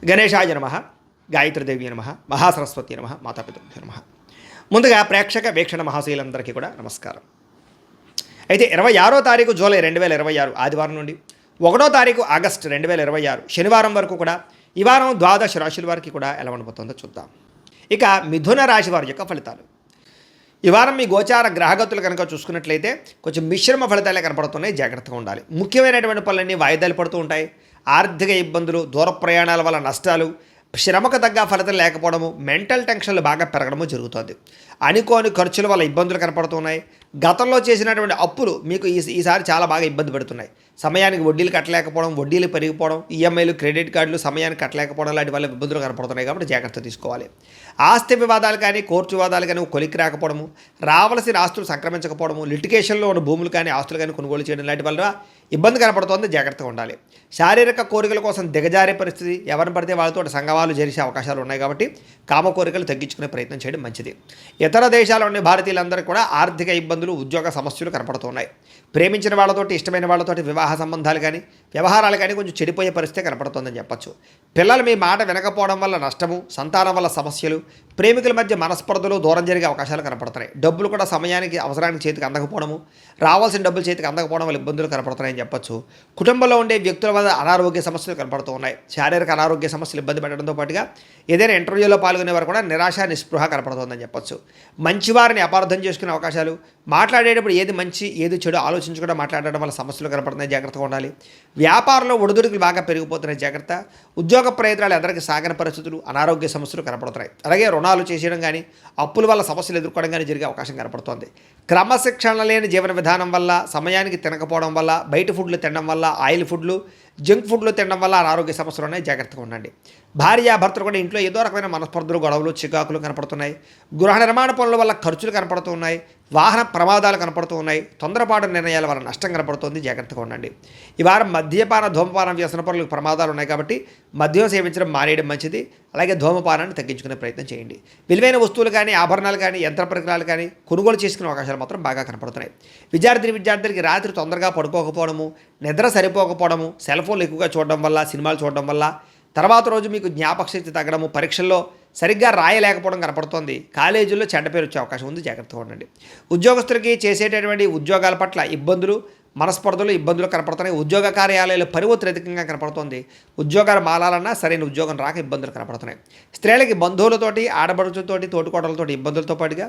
గణేశాయ నమః, గాయత్రీదేవి నమః, మహాసరస్వతి నమః, మాతాపితృభ్యో నమః. ముందుగా ప్రేక్షక వీక్షణ మహాశీలందరికీ కూడా నమస్కారం. అయితే 26వ తారీఖు జూలై 2026 ఆదివారం నుండి 1వ తారీఖు ఆగస్టు 2026 శనివారం వరకు కూడా ఈ వారం ద్వాదశ రాశుల వారికి కూడా ఎలా ఉండబోతుందో చూద్దాం. ఇక మిథున రాశి వారి యొక్క ఫలితాలు. ఈ వారం మీ గోచార గ్రహగతులు కనుక చూసుకున్నట్లయితే కొంచెం మిశ్రమ ఫలితాలే కనపడుతున్నాయి, జాగ్రత్తగా ఉండాలి. ముఖ్యమైనటువంటి పనులన్నీ వాయిదాలు పడుతూ ఉంటాయి. ఆర్థిక ఇబ్బందులు, దూర ప్రయాణాల వల్ల నష్టాలు, శ్రమకు తగ్గ ఫలితం లేకపోవడము, మెంటల్ టెన్షన్లు బాగా పెరగడము జరుగుతుంది. అనుకోని ఖర్చుల వల్ల ఇబ్బందులు కనపడుతున్నాయి. గతంలో చేసినటువంటి అప్పులు మీకు ఈసారి చాలా బాగా ఇబ్బంది పెడుతున్నాయి. సమయానికి వడ్డీలు కట్టలేకపోవడం, వడ్డీలు పెరిగిపోవడం, ఈఎంఐలు, క్రెడిట్ కార్డులు సమయానికి కట్టలేకపోవడం లాంటి వల్ల ఇబ్బందులు కనపడుతున్నాయి. కాబట్టి జాగ్రత్త తీసుకోవాలి. ఆస్తి వివాదాలు కానీ, కోర్టు వివాదాలు కానీ కొలికి రాకపోవడము, రావాల్సిన ఆస్తులు సంక్రమించకపోవడము, లిటిగేషన్లో ఉన్న భూములు కానీ ఆస్తులు కానీ కొనుగోలు చేయడం లాంటి వల్ల ఇబ్బంది కనపడుతోంది, జాగ్రత్తగా ఉండాలి. శారీరక కోరికల కోసం దిగజారే పరిస్థితి, ఎవరిని పడితే వాళ్ళతో సంఘవాలు చేసే అవకాశాలు ఉన్నాయి. కాబట్టి కామ కోరికలు తగ్గించుకునే ప్రయత్నం చేయడం మంచిది. ఇతర దేశాల్లో ఉండే భారతీయులందరికీ కూడా ఆర్థిక ఇబ్బందులు, ఉద్యోగ సమస్యలు కనపడుతున్నాయి. ప్రేమించిన వాళ్ళతోటి, ఇష్టమైన వాళ్ళతోటి వివాహ సంబంధాలు కానీ, వ్యవహారాలు కానీ కొంచెం చెడిపోయే పరిస్థితి కనపడుతుందని చెప్పచ్చు. పిల్లలు మీ మాట వినకపోవడం వల్ల నష్టము, సంతానం వల్ల సమస్యలు, ప్రేమికుల మధ్య మనస్పర్ధలు, దూరం జరిగే అవకాశాలు కనపడుతున్నాయి. డబ్బులు కూడా సమయానికి, అవసరానికి చేతికి అందకపోవడము, రావాల్సిన డబ్బులు చేతికి అందకపోవడం వల్ల ఇబ్బందులు కనపడుతున్నాయని చెప్పచ్చు. కుటుంబంలో ఉండే వ్యక్తుల వల్ల అనారోగ్య సమస్యలు కనపడుతూ ఉన్నాయి. శారీరక అనారోగ్య సమస్యలు ఇబ్బంది పెట్టడంతో పాటుగా ఏదైనా ఇంటర్వ్యూలో పాల్గొనే వారు కూడా నిరాశ, నిస్పృహ కనపడుతుందని చెప్పచ్చు. మంచివారిని అపార్థం చేసుకునే అవకాశాలు, మాట్లాడేటప్పుడు ఏది మంచి ఏది చెడు ఆలోచించకుండా మాట్లాడడం వల్ల సమస్యలు కనపడుతున్నాయి, జాగ్రత్తగా ఉండాలి. వ్యాపారంలో ఒడిదుడుకులు బాగా పెరిగిపోతున్నాయి, జాగ్రత్త. ఉద్యోగ ప్రయత్నాలు ఎదరికి సాగని పరిస్థితులు, అనారోగ్య సమస్యలు కనపడుతున్నాయి. అలాగే రుణాలు చేసేయడం కానీ, అప్పుల వల్ల సమస్యలు ఎదుర్కోవడం కానీ జరిగే అవకాశం కనపడుతోంది. క్రమశిక్షణ లేని జీవన విధానం వల్ల, సమయానికి తినకపోవడం వల్ల, బయట ఫుడ్లు తినడం వల్ల, ఆయిల్ ఫుడ్లు, జంక్ ఫుడ్లు తినడం వల్ల అనారోగ్య సమస్యలు ఉన్నాయి, జాగ్రత్తగా ఉండండి. భార్యాభర్తలు కూడా ఇంట్లో ఏదో రకమైన మనస్పర్ధలు, గొడవలు, చికాకులు కనపడుతున్నాయి. గృహ నిర్మాణ పనుల వల్ల ఖర్చులు కనపడుతూ ఉన్నాయి. వాహన ప్రమాదాలు కనపడుతూ ఉన్నాయి. తొందరపాటు నిర్ణయాల వల్ల నష్టం కనపడుతుంది, జాగ్రత్తగా ఉండండి. ఈ వారం మద్యపాన, ధూమపానం వ్యసన పనులకు ప్రమాదాలు ఉన్నాయి. కాబట్టి మద్యం సేవించడం మానేయడం మంచిది. అలాగే ధూమపానాన్ని తగ్గించుకునే ప్రయత్నం చేయండి. విలువైన వస్తువులు కానీ, ఆభరణాలు కానీ, యంత్ర పరికరాలు కానీ కొనుగోలు చేసుకునే అవకాశాలు మాత్రం బాగా కనపడుతున్నాయి. విద్యార్థులకి రాత్రి తొందరగా పడుకోకపోవడము, నిద్ర సరిపోకపోవడము, సెల్ ఫోన్లు ఎక్కువగా చూడడం వల్ల, సినిమాలు చూడడం వల్ల తర్వాత రోజు మీకు జ్ఞాపకశక్తి తగ్గడము, పరీక్షల్లో సరిగ్గా రాయలేకపోవడం కనపడుతోంది. కాలేజీల్లో చెడ్డ పేరు వచ్చే అవకాశం ఉంది, జాగ్రత్తగా ఉండండి. ఉద్యోగస్తులకి చేసేటటువంటి ఉద్యోగాల పట్ల ఇబ్బందులు, మనస్పర్ధలు, ఇబ్బందులు కనపడుతున్నాయి. ఉద్యోగ కార్యాలయాలు పరివొత్తులు అధికంగా కనపడుతోంది. ఉద్యోగాలు మారాలన్నా సరైన ఉద్యోగం రాక ఇబ్బందులు కనపడుతున్నాయి. స్త్రీలకి బంధువులతోటి, ఆడబడుచులతోటి, తోటికోటలతోటి ఇబ్బందులతో పాటుగా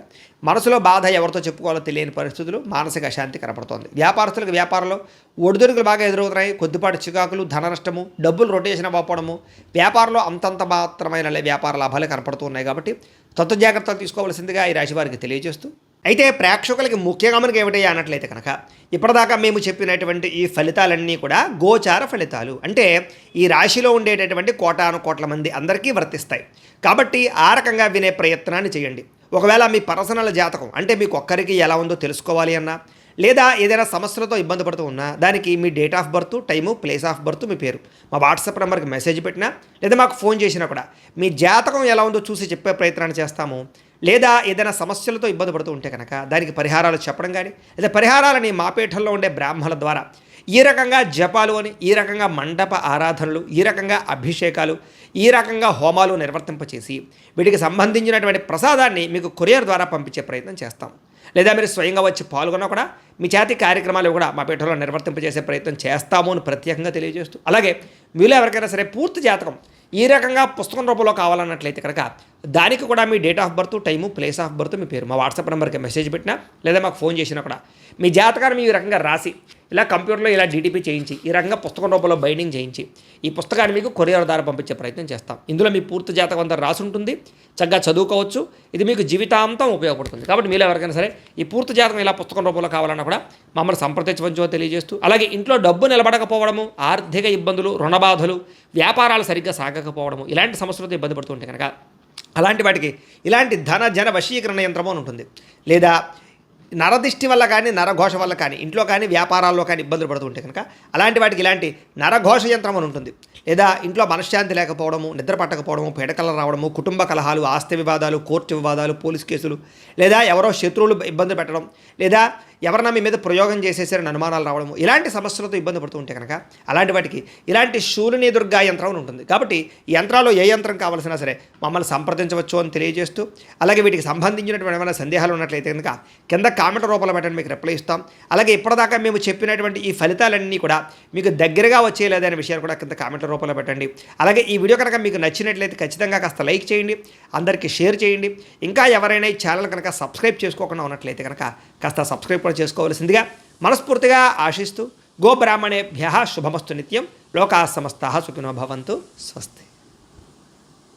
మనసులో బాధ ఎవరితో చెప్పుకోవాలో తెలియని పరిస్థితులు, మానసిక అశాంతి కనపడుతోంది. వ్యాపారస్తులకు వ్యాపారంలో ఒడిదుడుకులు బాగా ఎదురవుతున్నాయి. కొద్దిపాటి చికాకులు, ధన నష్టము, డబ్బులు రొటేషన్ అవ్వకపోవడము, వ్యాపారంలో అంతంత మాత్రమైన వ్యాపార లాభాలు కనపడుతున్నాయి. కాబట్టి తత్వ జాగ్రత్తలు తీసుకోవాల్సిందిగా ఈ రాశి వారికి తెలియజేస్తూ, అయితే ప్రేక్షకులకి ముఖ్యంగా మనకి ఏమిటయ్యా అన్నట్లయితే కనుక ఇప్పటిదాకా మేము చెప్పినటువంటి ఈ ఫలితాలన్నీ కూడా గోచార ఫలితాలు, అంటే ఈ రాశిలో ఉండేటటువంటి కోటాను కోట్ల మంది అందరికీ వర్తిస్తాయి. కాబట్టి ఆ రకంగా వినే ప్రయత్నాన్ని చేయండి. ఒకవేళ మీ పర్సనల్ జాతకం అంటే మీకు ఒక్కరికి ఎలా ఉందో తెలుసుకోవాలి అన్నా, లేదా ఏదైనా సమస్యలతో ఇబ్బంది పడుతూ ఉన్నా, దానికి మీ date of birth, time, place of birth, మీ పేరు మా వాట్సాప్ నెంబర్కి మెసేజ్ పెట్టినా, లేదా మాకు ఫోన్ చేసినా కూడా మీ జాతకం ఎలా ఉందో చూసి చెప్పే ప్రయత్నాన్ని చేస్తాము. లేదా ఏదైనా సమస్యలతో ఇబ్బంది పడుతూ ఉంటే కనుక దానికి పరిహారాలు చెప్పడం కానీ, లేదా పరిహారాలని మా పీఠంలో ఉండే బ్రాహ్మణుల ద్వారా ఈ రకంగా జపాలు అని, ఈ రకంగా మండప ఆరాధనలు, ఈ రకంగా అభిషేకాలు, ఈ రకంగా హోమాలు నిర్వర్తింపచేసి వీటికి సంబంధించినటువంటి ప్రసాదాన్ని మీకు కొరియర్ ద్వారా పంపించే ప్రయత్నం చేస్తాం. లేదా మీరు స్వయంగా వచ్చి పాల్గొన్నా కూడా మీ చేతి కార్యక్రమాలు కూడా మా పీఠంలో నిర్వర్తింపజేసే ప్రయత్నం చేస్తాము అని ప్రత్యేకంగా తెలియజేస్తూ, అలాగే మీలో ఎవరికైనా సరే పూర్తి జాతకం ఈ రకంగా పుస్తకం రూపంలో కావాలన్నట్లయితే కనుక దానికి కూడా మీ date of birth, time, place of birth, మీ పేరు మా వాట్సాప్ నెంబర్కి మెసేజ్ పెట్టినా, లేదా మాకు ఫోన్ చేసినా కూడా మీ జాతకాన్ని ఈ రకంగా రాసి ఇలా కంప్యూటర్లో ఇలా డీటీపీ చేయించి ఈ రకంగా పుస్తకం రూపంలో బైండింగ్ చేయించి ఈ పుస్తకాన్ని మీకు కొరియర్ ద్వారా పంపించే ప్రయత్నం చేస్తాం. ఇందులో మీ పూర్తి జాతకం అంతా రాసి ఉంటుంది, చక్కగా చదువుకోవచ్చు. ఇది మీకు జీవితాంతం ఉపయోగపడుతుంది. కాబట్టి మీరు ఎవరికైనా సరే ఈ పూర్తి జాతకం ఇలా పుస్తకం రూపంలో కావాలన్నా కూడా మమ్మల్ని సంప్రదించవచ్చో తెలియజేస్తూ, అలాగే ఇంట్లో డబ్బు నిలబడకపోవడము, ఆర్థిక ఇబ్బందులు, రుణబాధలు, వ్యాపారాలు సరిగ్గా సాగకపోవడము, ఇలాంటి సమస్యలతో ఇబ్బంది పడుతుంటే కనుక అలాంటి వాటికి ఇలాంటి ధన జన వశీకరణ యంత్రము అని ఉంటుంది. లేదా నరదిష్టి వల్ల కానీ, నరఘోష వల్ల కానీ, ఇంట్లో కానీ వ్యాపారాల్లో కానీ ఇబ్బందులు పడుతుంటే కనుక అలాంటి వాటికి ఇలాంటి నరఘోష యంత్రం అని ఉంటుంది. లేదా ఇంట్లో మనశ్శాంతి లేకపోవడము, నిద్ర పట్టకపోవడము, పీడకలు రావడము, కుటుంబ కలహాలు, ఆస్తి వివాదాలు, కోర్టు వివాదాలు, పోలీస్ కేసులు, లేదా ఎవరో శత్రువులు ఇబ్బంది పెట్టడం, లేదా ఎవరన్నా మీ మీద ప్రయోగం చేసేసారని అనుమానాలు రావడము ఇలాంటి సమస్యలతో ఇబ్బంది పడుతూ ఉంటే కనుక అలాంటి వాటికి ఇలాంటి శూలిని దుర్గా యంత్రం అని ఉంటుంది. కాబట్టి ఈ యంత్రాల్లో ఏ యంత్రం కావాల్సినా సరే మమ్మల్ని సంప్రదించవచ్చు అని తెలియజేస్తూ, అలాగే వీటికి సంబంధించినటువంటి ఏమైనా సందేహాలు ఉన్నట్లయితే కనుక కింద కామెంట్ రూపంలో పెట్టండి, మీకు రిప్లై ఇస్తాం. అలాగే ఇప్పటిదాకా మేము చెప్పినటువంటి ఈ ఫలితాలన్నీ కూడా మీకు దగ్గరగా వచ్చేయలేదనే విషయాలు కూడా కింద కామెంట్ రూపంలో పెట్టండి. అలాగే ఈ వీడియో కనుక మీకు నచ్చినట్లయితే ఖచ్చితంగా కాస్త లైక్ చేయండి, అందరికీ షేర్ చేయండి. ఇంకా ఎవరైనా ఈ ఛానల్ కనుక సబ్స్క్రైబ్ చేసుకోకుండా ఉన్నట్లయితే కనుక కాస్త సబ్స్క్రైబ్ కూడా చేసుకోవాల్సిందిగా మనస్ఫూర్తిగా ఆశిస్తూ, గోబ్రాహ్మణేభ్యః శుభమస్తు నిత్యం, లోకాः సమస్తాः సుఖినో భవంతు. స్వస్తి.